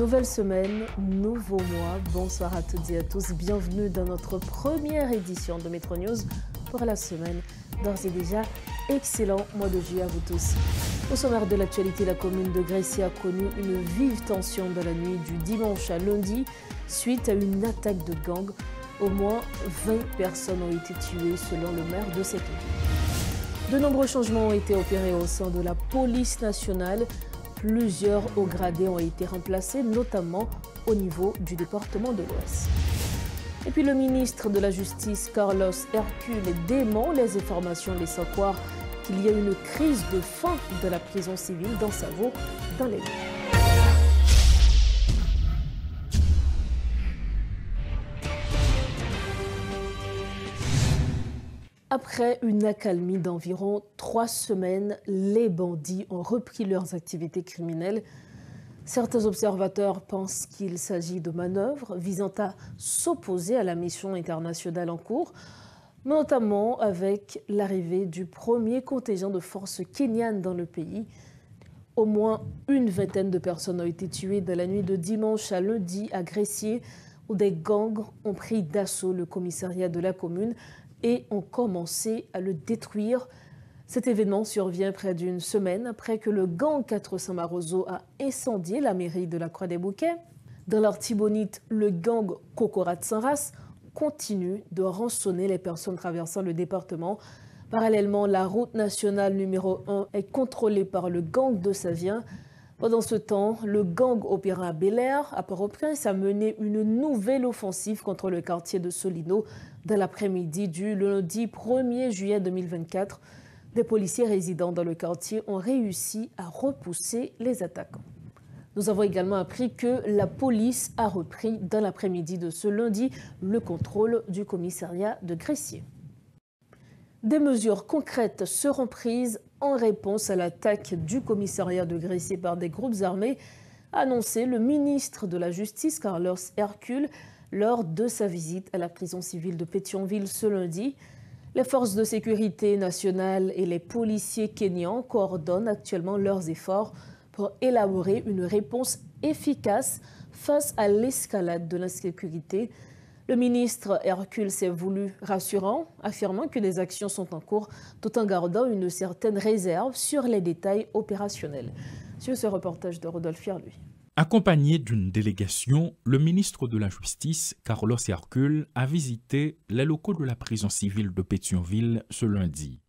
Nouvelle semaine, nouveau mois. Bonsoir à toutes et à tous. Bienvenue dans notre première édition de Métro News pour la semaine. D'ores et déjà, excellent mois de juillet à vous tous. Au sommaire de l'actualité, la commune de Grécy a connu une vive tension dans la nuit du dimanche à lundi suite à une attaque de gang. Au moins 20 personnes ont été tuées selon le maire de cette ville. De nombreux changements ont été opérés au sein de la police nationale. Plusieurs hauts gradés ont été remplacés, notamment au niveau du département de l'Ouest. Et puis le ministre de la Justice, Carlos Hercule, dément les informations laissant croire qu'il y a une crise de faim de la prison civile dans Savo, dans les Liens. Après une accalmie d'environ 3 semaines, les bandits ont repris leurs activités criminelles. Certains observateurs pensent qu'il s'agit de manœuvres visant à s'opposer à la mission internationale en cours, notamment avec l'arrivée du premier contingent de forces kenyanes dans le pays. Au moins une vingtaine de personnes ont été tuées dans la nuit de dimanche à lundi à Grécy, où des gangs ont pris d'assaut le commissariat de la commune et ont commencé à le détruire. Cet événement survient près d'une semaine après que le gang 400 Marozo a incendié la mairie de la Croix-des-Bouquets. Dans l'Artibonite, le gang Kokorat Sanras continue de rançonner les personnes traversant le département. Parallèlement, la route nationale numéro 1 est contrôlée par le gang de Savien. Pendant ce temps, le gang opérant à Bel-Air, à Port-au-Prince, a mené une nouvelle offensive contre le quartier de Solino dans l'après-midi du lundi 1er juillet 2024. Des policiers résidant dans le quartier ont réussi à repousser les attaquants. Nous avons également appris que la police a repris dans l'après-midi de ce lundi le contrôle du commissariat de Grécy. Des mesures concrètes seront prises en réponse à l'attaque du commissariat de Grécy par des groupes armés, a annoncé le ministre de la Justice, Carlos Hercule, lors de sa visite à la prison civile de Pétionville ce lundi. Les forces de sécurité nationales et les policiers kenyans coordonnent actuellement leurs efforts pour élaborer une réponse efficace face à l'escalade de l'insécurité. Le ministre Hercule s'est voulu rassurant, affirmant que des actions sont en cours, tout en gardant une certaine réserve sur les détails opérationnels. Sur ce reportage de Rodolphe Fierluy. Accompagné d'une délégation, le ministre de la Justice, Carlos Hercule, a visité les locaux de la prison civile de Pétionville ce lundi.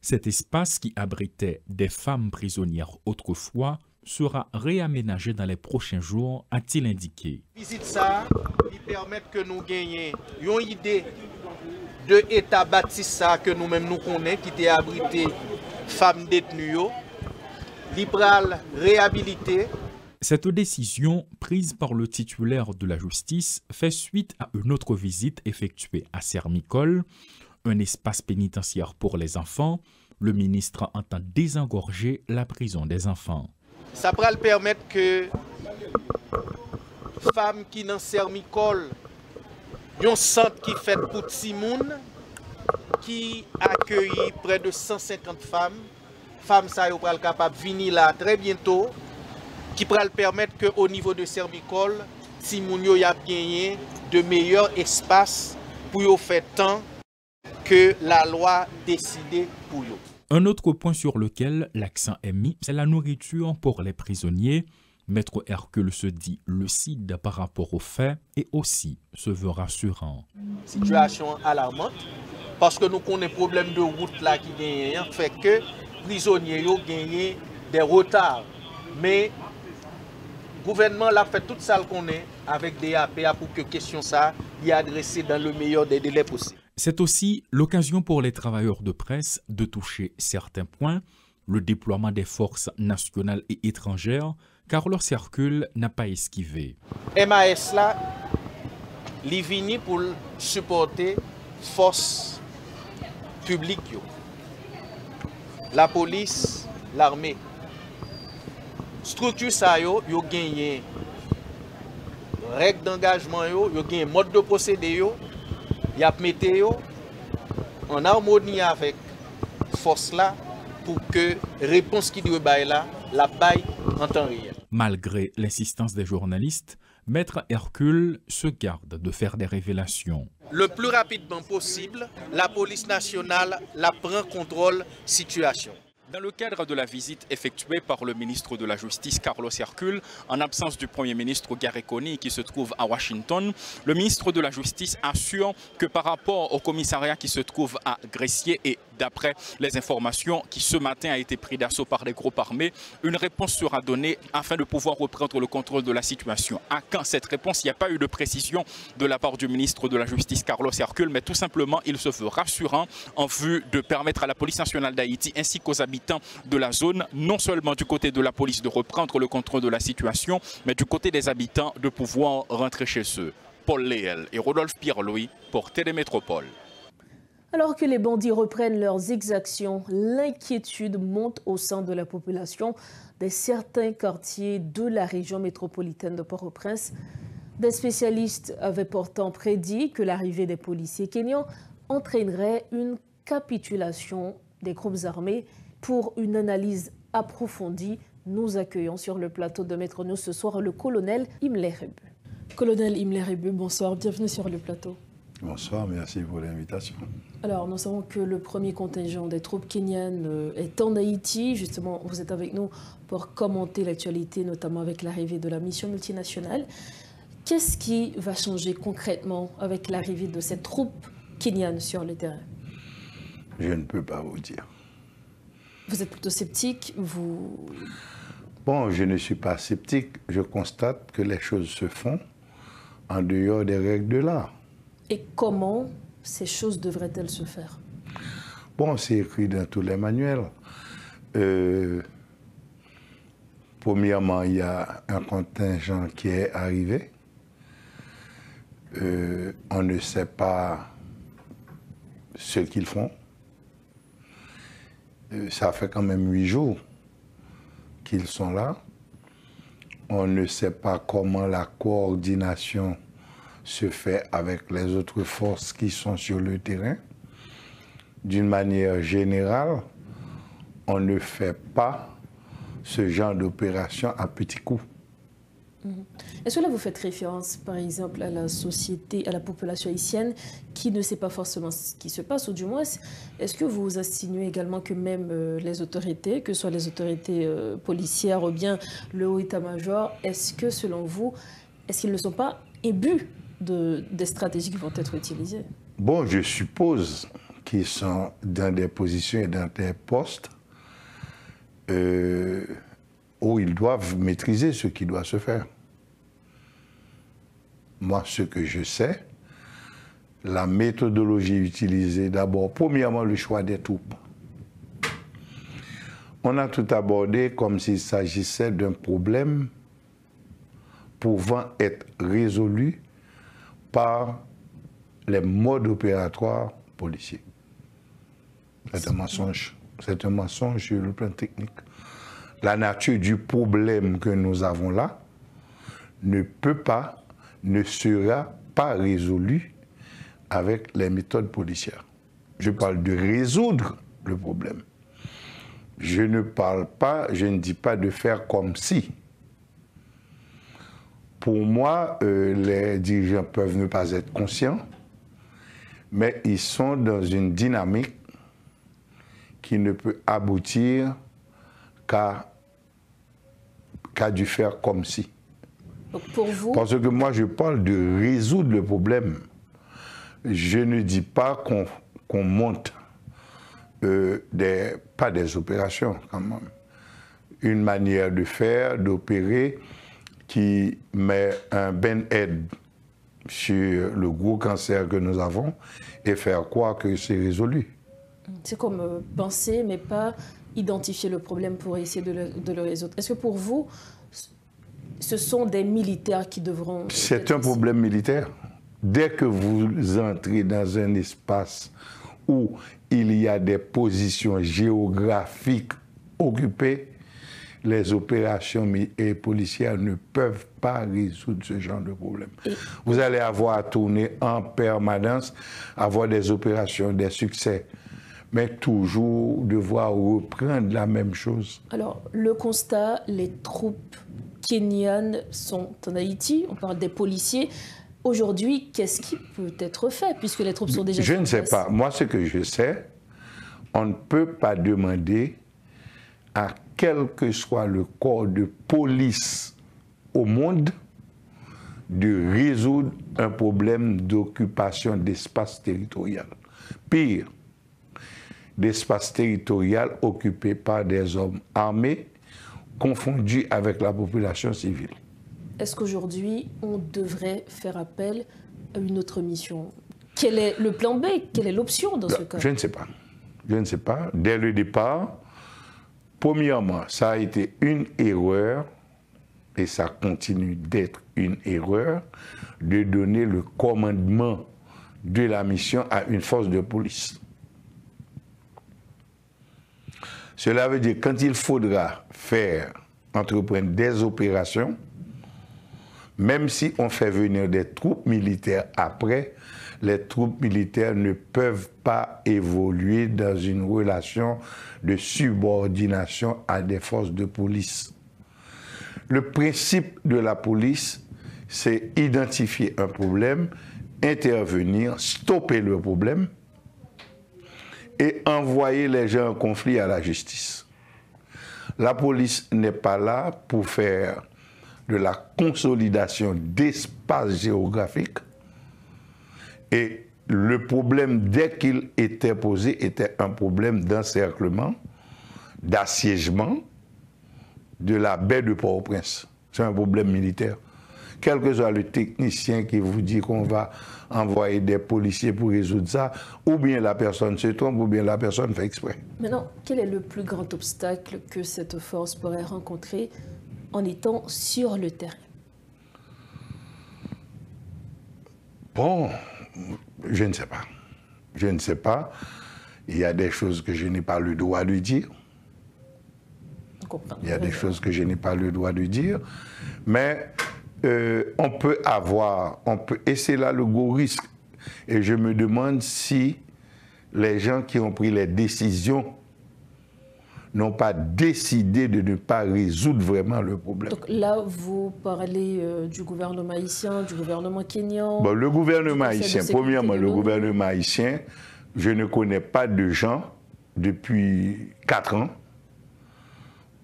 Cet espace qui abritait des femmes prisonnières autrefois sera réaménagé dans les prochains jours, a-t-il indiqué. Visite ça, qui permet que nous gagnions une idée de l'état bâti ça que nous-mêmes nous connaissons, qui était abrité femmes détenues, libéral réhabilité. Cette décision, prise par le titulaire de la justice, fait suite à une autre visite effectuée à Sermicole, un espace pénitentiaire pour les enfants. Le ministre entend désengorger la prison des enfants. Ça va permettre que femmes qui dans Sermicole, un centre qui fait pour Timoun, qui accueille près de 150 femmes. Femmes ça yo pral capable venir là très bientôt, qui pral permettre que au niveau de Sermicole, Timoun yo y a gagné de meilleurs espaces pour yo faire tant que la loi décidée pour yo. Un autre point sur lequel l'accent est mis, c'est la nourriture pour les prisonniers. Maître Hercule se dit lucide par rapport aux faits et aussi se veut rassurant. Situation alarmante parce que nous connaissons problème de route là qui gagne fait que prisonniers ont gagné des retards. Mais le gouvernement l'a fait tout ça qu'on est avec des APA pour que question ça y adressée dans le meilleur des délais possibles. C'est aussi l'occasion pour les travailleurs de presse de toucher certains points, le déploiement des forces nationales et étrangères. Carlos Hercule n'a pas esquivé. MAS là, il vient pour supporter forces publiques, la police, l'armée. Structure ça yo gagné règles d'engagement yo gagné mode de procédé yo y a metté yo en harmonie avec force là pour que réponse qui doit bailler là, la baille en temps réel. Malgré l'insistance des journalistes, Maître Hercule se garde de faire des révélations. Le plus rapidement possible, la police nationale la prend contrôle situation. Dans le cadre de la visite effectuée par le ministre de la Justice, Carlos Hercule, en absence du Premier ministre Gary Coney qui se trouve à Washington, le ministre de la Justice assure que par rapport au commissariat qui se trouve à Gressier et d'après les informations qui ce matin a été pris d'assaut par des groupes armés, une réponse sera donnée afin de pouvoir reprendre le contrôle de la situation. À quand cette réponse? Il n'y a pas eu de précision de la part du ministre de la Justice, Carlos Hercule, mais tout simplement il se veut rassurant en vue de permettre à la police nationale d'Haïti ainsi qu'aux habitants de la zone, non seulement du côté de la police de reprendre le contrôle de la situation, mais du côté des habitants de pouvoir rentrer chez eux. Paul Léel et Rodolphe Pierre-Louis pour Télémétropole. Alors que les bandits reprennent leurs exactions, l'inquiétude monte au sein de la population de certains quartiers de la région métropolitaine de Port-au-Prince. Des spécialistes avaient pourtant prédit que l'arrivée des policiers kenyans entraînerait une capitulation des groupes armés. Pour une analyse approfondie, nous accueillons sur le plateau de Maître News ce soir le colonel Imler Rebu. Colonel Imler Rebu, bonsoir, bienvenue sur le plateau. Bonsoir, merci pour l'invitation. Alors, nous savons que le premier contingent des troupes kenyanes est en Haïti. Justement, vous êtes avec nous pour commenter l'actualité, notamment avec l'arrivée de la mission multinationale. Qu'est-ce qui va changer concrètement avec l'arrivée de cette troupe kenyane sur le terrain? Je ne peux pas vous dire. Vous êtes plutôt sceptique, vous... Bon, je ne suis pas sceptique. Je constate que les choses se font en dehors des règles de l'art. Et comment ces choses devraient-elles se faire? Bon, c'est écrit dans tous les manuels. Premièrement, il y a un contingent qui est arrivé. On ne sait pas ce qu'ils font. Ça fait quand même 8 jours qu'ils sont là. On ne sait pas comment la coordination se fait avec les autres forces qui sont sur le terrain. D'une manière générale, on ne fait pas ce genre d'opération à petits coups. Est-ce que là vous faites référence par exemple à la société, à la population haïtienne qui ne sait pas forcément ce qui se passe, ou du moins est-ce que vous insinuez également que même les autorités, que ce soit les autorités policières ou bien le haut état-major, est-ce que selon vous, est-ce qu'ils ne sont pas imbus des stratégies qui vont être utilisées? Bon, je suppose qu'ils sont dans des positions et dans des postes où ils doivent maîtriser ce qui doit se faire. Moi, ce que je sais, la méthodologie utilisée, d'abord, premièrement, le choix des troupes. On a tout abordé comme s'il s'agissait d'un problème pouvant être résolu par les modes opératoires policiers. C'est un mensonge. C'est un mensonge sur le plan technique. La nature du problème que nous avons là ne sera pas résolue avec les méthodes policières. Je parle de résoudre le problème. Je ne dis pas de faire comme si. Pour moi, les dirigeants peuvent ne pas être conscients, mais ils sont dans une dynamique qui ne peut aboutir qu'à du faire comme si. Donc pour vous... Parce que moi, je parle de résoudre le problème. Je ne dis pas qu'on monte pas des opérations, quand même. Une manière de faire, d'opérer, qui met un ben-aide sur le gros cancer que nous avons et faire croire que c'est résolu. C'est comme penser, mais pas identifier le problème pour essayer de le résoudre. Est-ce que pour vous, ce sont des militaires qui devront... C'est un problème militaire. Dès que vous entrez dans un espace où il y a des positions géographiques occupées, les opérations policières ne peuvent pas résoudre ce genre de problème. Vous allez avoir à tourner en permanence, avoir des opérations, des succès mais toujours devoir reprendre la même chose. Alors, le constat, les troupes kenyanes sont en Haïti, on parle des policiers. Aujourd'hui, qu'est-ce qui peut être fait, puisque les troupes sont déjà... Je ne sais pas. Moi, ce que je sais, on ne peut pas demander à quel que soit le corps de police au monde de résoudre un problème d'occupation d'espace territorial. Pire, d'espace territorial occupé par des hommes armés confondus avec la population civile. Est-ce qu'aujourd'hui, on devrait faire appel à une autre mission? Quel est le plan B? Quelle est l'option dans ce cas? Je ne sais pas. Je ne sais pas. Dès le départ, premièrement, ça a été une erreur, et ça continue d'être une erreur, de donner le commandement de la mission à une force de police. Cela veut dire que quand il faudra entreprendre des opérations, même si on fait venir des troupes militaires après, les troupes militaires ne peuvent pas évoluer dans une relation de subordination à des forces de police. Le principe de la police, c'est identifier un problème, intervenir, stopper le problème et envoyer les gens en conflit à la justice. La police n'est pas là pour faire de la consolidation d'espace géographique. Et le problème, dès qu'il était posé, était un problème d'encerclement, d'assiègement de la baie de Port-au-Prince. C'est un problème militaire. Quel que soit le technicien qui vous dit qu'on va envoyer des policiers pour résoudre ça, ou bien la personne se trompe, ou bien la personne fait exprès. Maintenant, quel est le plus grand obstacle que cette force pourrait rencontrer en étant sur le terrain? Bon, je ne sais pas. Je ne sais pas. Il y a des choses que je n'ai pas le droit de dire. Il y a des choses que je n'ai pas le droit de dire. Mais on peut et c'est là le gros risque. Et je me demande si les gens qui ont pris les décisions n'ont pas décidé de ne pas résoudre vraiment le problème. Donc là, vous parlez du gouvernement haïtien, du gouvernement kenyan. Bon, le gouvernement haïtien, premièrement, le gouvernement haïtien, je ne connais pas de gens depuis 4 ans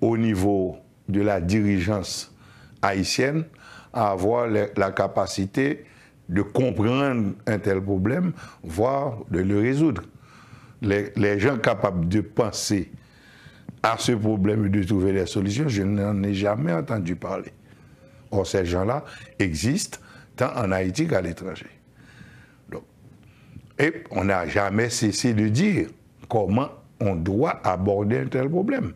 au niveau de la dirigeance haïtienne à avoir la capacité de comprendre un tel problème, voire de le résoudre. Les gens capables de penser à ce problème et de trouver des solutions, je n'en ai jamais entendu parler. Or, ces gens-là existent tant en Haïti qu'à l'étranger. Et on n'a jamais cessé de dire comment on doit aborder un tel problème.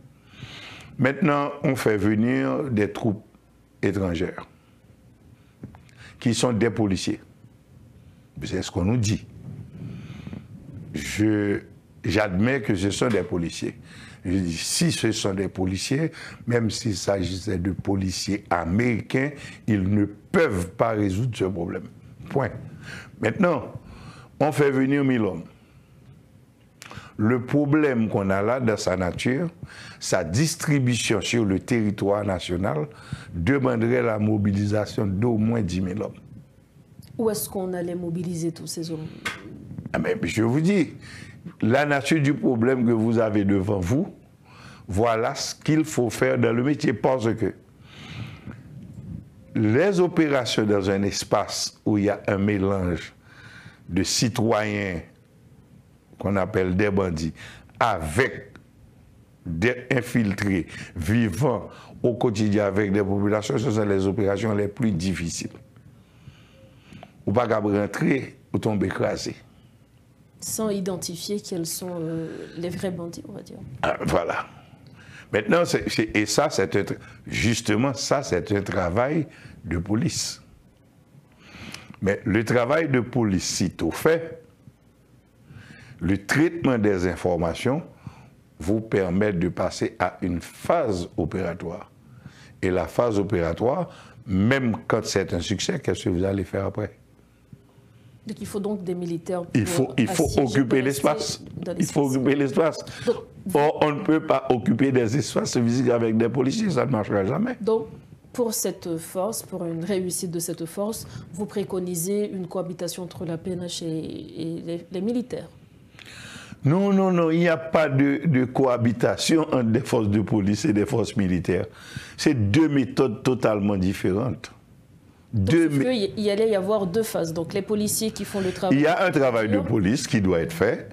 Maintenant, on fait venir des troupes étrangères qui sont des policiers. C'est ce qu'on nous dit. J'admets que ce sont des policiers. Je dis, si ce sont des policiers, même s'il s'agissait de policiers américains, ils ne peuvent pas résoudre ce problème. Point. Maintenant, on fait venir 1000 hommes. Le problème qu'on a là, dans sa nature, sa distribution sur le territoire national demanderait la mobilisation d'au moins 10 000 hommes. Où est-ce qu'on allait mobiliser tous ces hommes? Mais je vous dis, la nature du problème que vous avez devant vous, voilà ce qu'il faut faire dans le métier, parce que les opérations dans un espace où il y a un mélange de citoyens qu'on appelle des bandits avec des infiltrés vivant au quotidien avec des populations, ce sont les opérations les plus difficiles. Ou pas qu'à rentrer ou tomber écrasé. Sans identifier quels sont les vrais bandits, on va dire. Ah, voilà. Maintenant, justement, ça, c'est un travail de police. Mais le travail de police, sitôt fait, le traitement des informations vous permet de passer à une phase opératoire. Et la phase opératoire, même quand c'est un succès, qu'est-ce que vous allez faire après? Donc il faut donc des militaires pour il faut occuper l'espace. Il faut occuper l'espace. Or, on ne peut pas occuper des espaces physiques avec des policiers, ça ne marchera jamais. Donc, pour cette force, pour une réussite de cette force, vous préconisez une cohabitation entre la PNH et les militaires? Non, non, non, il n'y a pas de cohabitation entre des forces de police et des forces militaires. C'est deux méthodes totalement différentes. Il allait y avoir deux phases. Donc les policiers qui font le travail. Il y a un travail de police qui doit être fait,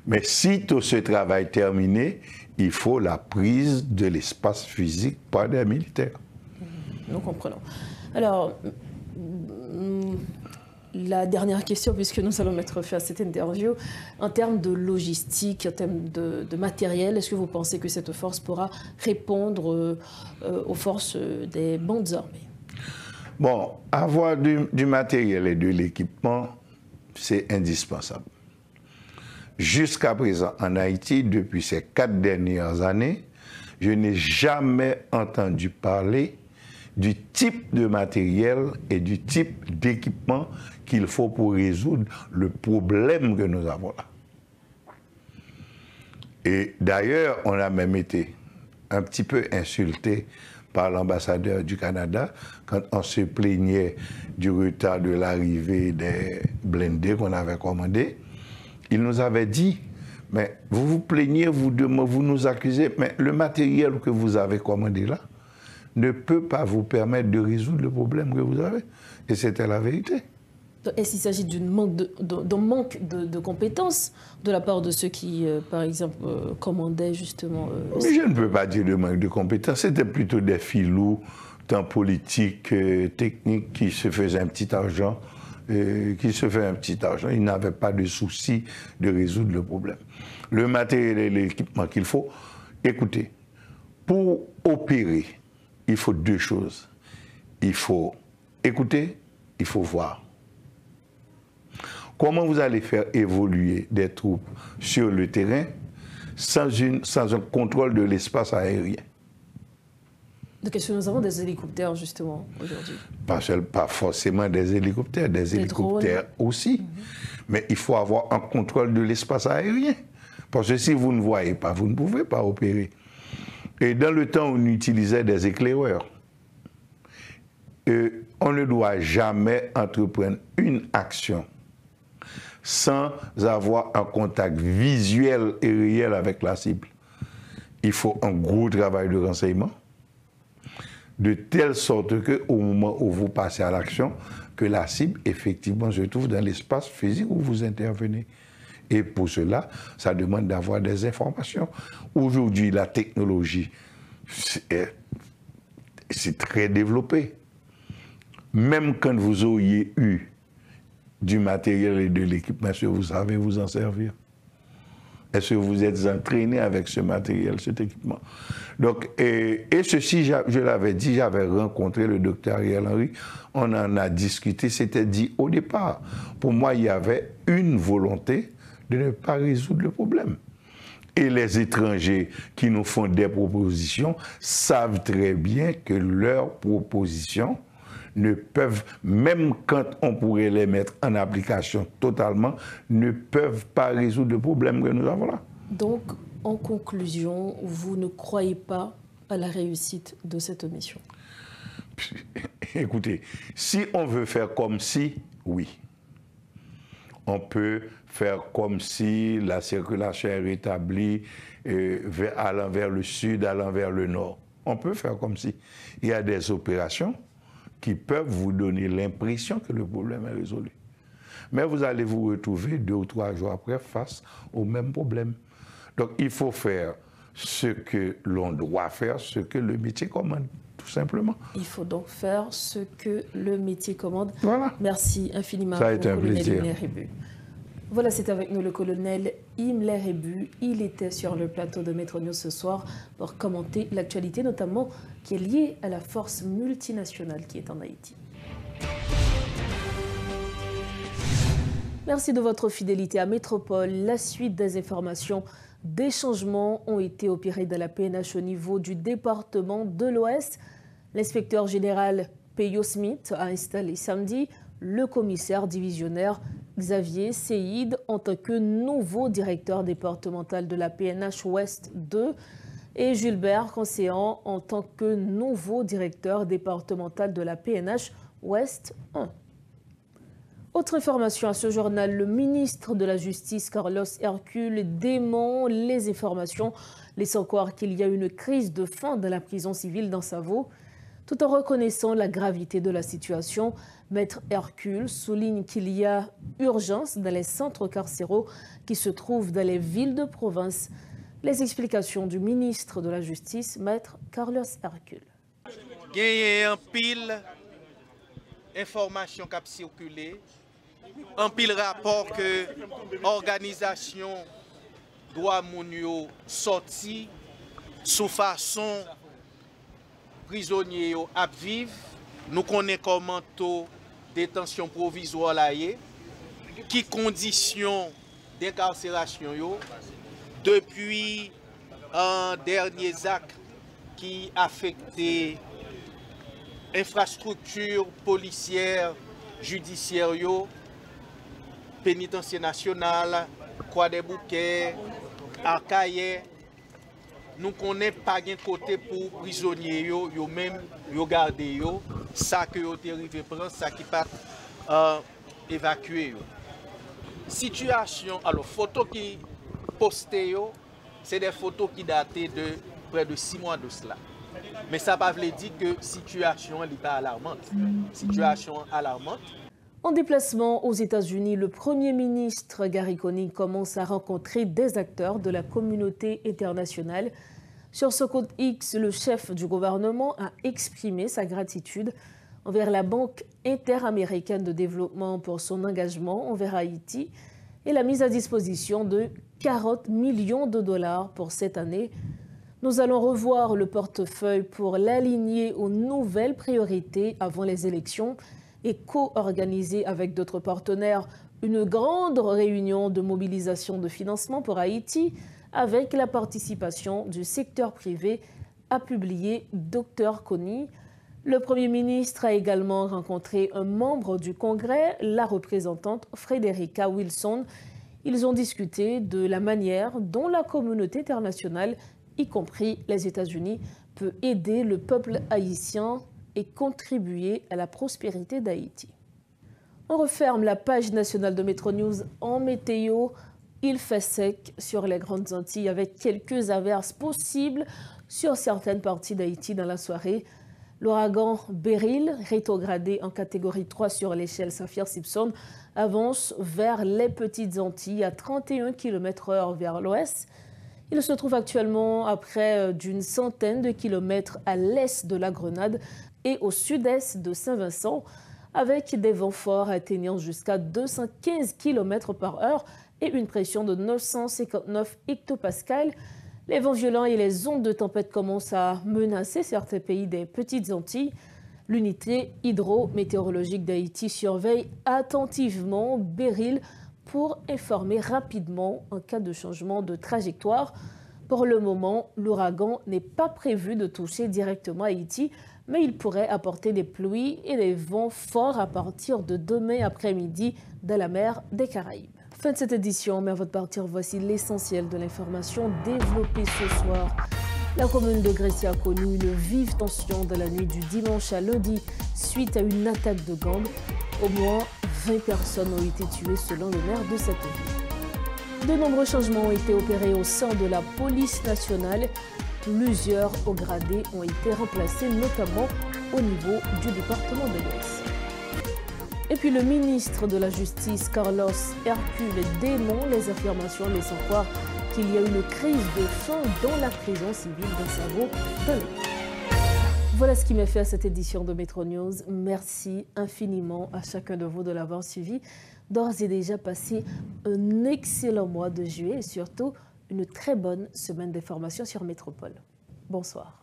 mais sitôt ce travail terminé, il faut la prise de l'espace physique par des militaires. Nous comprenons. Alors, la dernière question, puisque nous allons mettre fin à cette interview, en termes de logistique, en termes de matériel, est-ce que vous pensez que cette force pourra répondre aux forces des bandes armées? Bon, avoir du matériel et de l'équipement, c'est indispensable. Jusqu'à présent, en Haïti, depuis ces 4 dernières années, je n'ai jamais entendu parler du type de matériel et du type d'équipement qu'il faut pour résoudre le problème que nous avons là. Et d'ailleurs, on a même été un petit peu insulté par l'ambassadeur du Canada quand on se plaignait du retard de l'arrivée des blindés qu'on avait commandés. Il nous avait dit, mais vous vous plaignez, vous nous accusez, mais le matériel que vous avez commandé là ne peut pas vous permettre de résoudre le problème que vous avez. Et c'était la vérité. Est-ce qu'il s'agit d'un manque de compétences de la part de ceux qui, par exemple, commandaient justement Mais je ne peux pas dire de manque de compétences. C'était plutôt des filous, tant politiques, techniques, qui se faisaient un petit argent. Ils n'avaient pas de souci de résoudre le problème. Le matériel et l'équipement qu'il faut, écoutez, pour opérer, il faut 2 choses. Il faut écouter, il faut voir. Comment vous allez faire évoluer des troupes sur le terrain sans un contrôle de l'espace aérien? Donc est-ce que nous avons des hélicoptères justement aujourd'hui? Pas forcément des hélicoptères hélicoptères aussi. Mais il faut avoir un contrôle de l'espace aérien. Parce que si vous ne voyez pas, vous ne pouvez pas opérer. Et dans le temps, on utilisait des éclaireurs. On ne doit jamais entreprendre une action sans avoir un contact visuel et réel avec la cible. Il faut un gros travail de renseignement, de telle sorte qu'au moment où vous passez à l'action, que la cible, effectivement, se trouve dans l'espace physique où vous intervenez. Et pour cela, ça demande d'avoir des informations. Aujourd'hui, la technologie, c'est très développé. Même quand vous auriez eu du matériel et de l'équipement, est-ce que vous savez vous en servir? Est-ce que vous êtes entraîné avec ce matériel, cet équipement? Donc, et ceci, je l'avais dit, j'avais rencontré le docteur Ariel Henry, on en a discuté, c'était dit au départ. Pour moi, il y avait une volonté de ne pas résoudre le problème. Et les étrangers qui nous font des propositions savent très bien que leurs propositions ne peuvent, même quand on pourrait les mettre en application totalement, ne peuvent pas résoudre le problème que nous avons là. Donc, en conclusion, vous ne croyez pas à la réussite de cette mission? Écoutez, si on veut faire comme si, oui. On peut faire comme si la circulation est rétablie allant vers le sud, allant vers le nord. On peut faire comme si. Il y a des opérations qui peuvent vous donner l'impression que le problème est résolu. Mais vous allez vous retrouver 2 ou 3 jours après face au même problème. Donc il faut faire ce que l'on doit faire, ce que le métier commande, tout simplement. Il faut donc faire ce que le métier commande. Voilà. Merci infiniment. Ça a été un plaisir. Voilà, c'est avec nous le colonel Imler Hébu. Il était sur le plateau de Métro News ce soir pour commenter l'actualité, notamment qui est liée à la force multinationale qui est en Haïti. Merci de votre fidélité à Métropole. La suite des informations, des changements ont été opérés dans la PNH au niveau du département de l'Ouest. L'inspecteur général Peyo Smith a installé samedi le commissaire divisionnaire Xavier Seïd en tant que nouveau directeur départemental de la PNH Ouest 2 et Gilbert Conseillant en tant que nouveau directeur départemental de la PNH Ouest 1. Autre information à ce journal, le ministre de la Justice, Carlos Hercule, dément les informations laissant croire qu'il y a une crise de faim dans la prison civile d'Ansavo. Tout en reconnaissant la gravité de la situation, Maître Hercule souligne qu'il y a urgence dans les centres carcéraux qui se trouvent dans les villes de province. Les explications du ministre de la Justice, Maître Carlos Hercule. Il y a un pile d'informations qui ont circulé, un pile rapport que l'organisation doit mounio sorti sous façon prisonniers à vivre. Nous connaissons comment taux détention provisoire là qui conditions d'incarcération depuis un dernier acte qui affectait infrastructure policière judiciaire pénitentiaire national, Croix des Bouquets, Arcaillé. Nous ne connaissons pas de côté pour prisonniers, yo même yo garder yo, ça que yo arrivé prendre, ça qui pas évacué. Situation, alors photos qui postées yo, c'est des photos qui dataient de près de 6 mois de cela. Mais ça ne veut pas dire que la situation n'est pas alarmante. Situation alarmante. En déplacement aux États-Unis, le Premier ministre Gary Coney commence à rencontrer des acteurs de la communauté internationale. Sur ce compte X, le chef du gouvernement a exprimé sa gratitude envers la Banque interaméricaine de développement pour son engagement envers Haïti et la mise à disposition de 40 millions de dollars pour cette année. Nous allons revoir le portefeuille pour l'aligner aux nouvelles priorités avant les élections et co-organiser avec d'autres partenaires une grande réunion de mobilisation de financement pour Haïti avec la participation du secteur privé, a publié Dr Coney. Le Premier ministre a également rencontré un membre du Congrès, la représentante Frederica Wilson. Ils ont discuté de la manière dont la communauté internationale, y compris les États-Unis, peut aider le peuple haïtien et contribuer à la prospérité d'Haïti. On referme la page nationale de Metro News en météo. Il fait sec sur les Grandes Antilles avec quelques averses possibles sur certaines parties d'Haïti dans la soirée. L'ouragan Beryl, rétrogradé en catégorie 3 sur l'échelle Saphir-Simpson, avance vers les Petites Antilles à 31 km/h vers l'ouest. Il se trouve actuellement à près d'une centaine de kilomètres à l'est de la Grenade et au sud-est de Saint-Vincent, avec des vents forts atteignant jusqu'à 215 km/h et une pression de 959 hectopascales. Les vents violents et les ondes de tempête commencent à menacer certains pays des Petites Antilles. L'unité hydrométéorologique d'Haïti surveille attentivement Beryl pour informer rapidement en cas de changement de trajectoire. Pour le moment, l'ouragan n'est pas prévu de toucher directement Haïti, mais il pourrait apporter des pluies et des vents forts à partir de demain après-midi dans la mer des Caraïbes. Fin de cette édition, mais avant de partir, voici l'essentiel de l'information développée ce soir. La commune de Grécy a connu une vive tension dans la nuit du dimanche à lundi suite à une attaque de gangs. Au moins 20 personnes ont été tuées selon le maire de cette ville. De nombreux changements ont été opérés au sein de la police nationale. Plusieurs hauts gradés ont été remplacés, notamment au niveau du département de l'Ouest. Et puis le ministre de la Justice, Carlos Hercule, dément les affirmations laissant croire qu'il y a une crise de faim dans la prison civile d'Ansavo de l'Ouest. Voilà ce qui m'a fait à cette édition de Metro News. Merci infiniment à chacun de vous de l'avoir suivi. D'ores et déjà passé un excellent mois de juillet et surtout une très bonne semaine d'information sur Métropole. Bonsoir.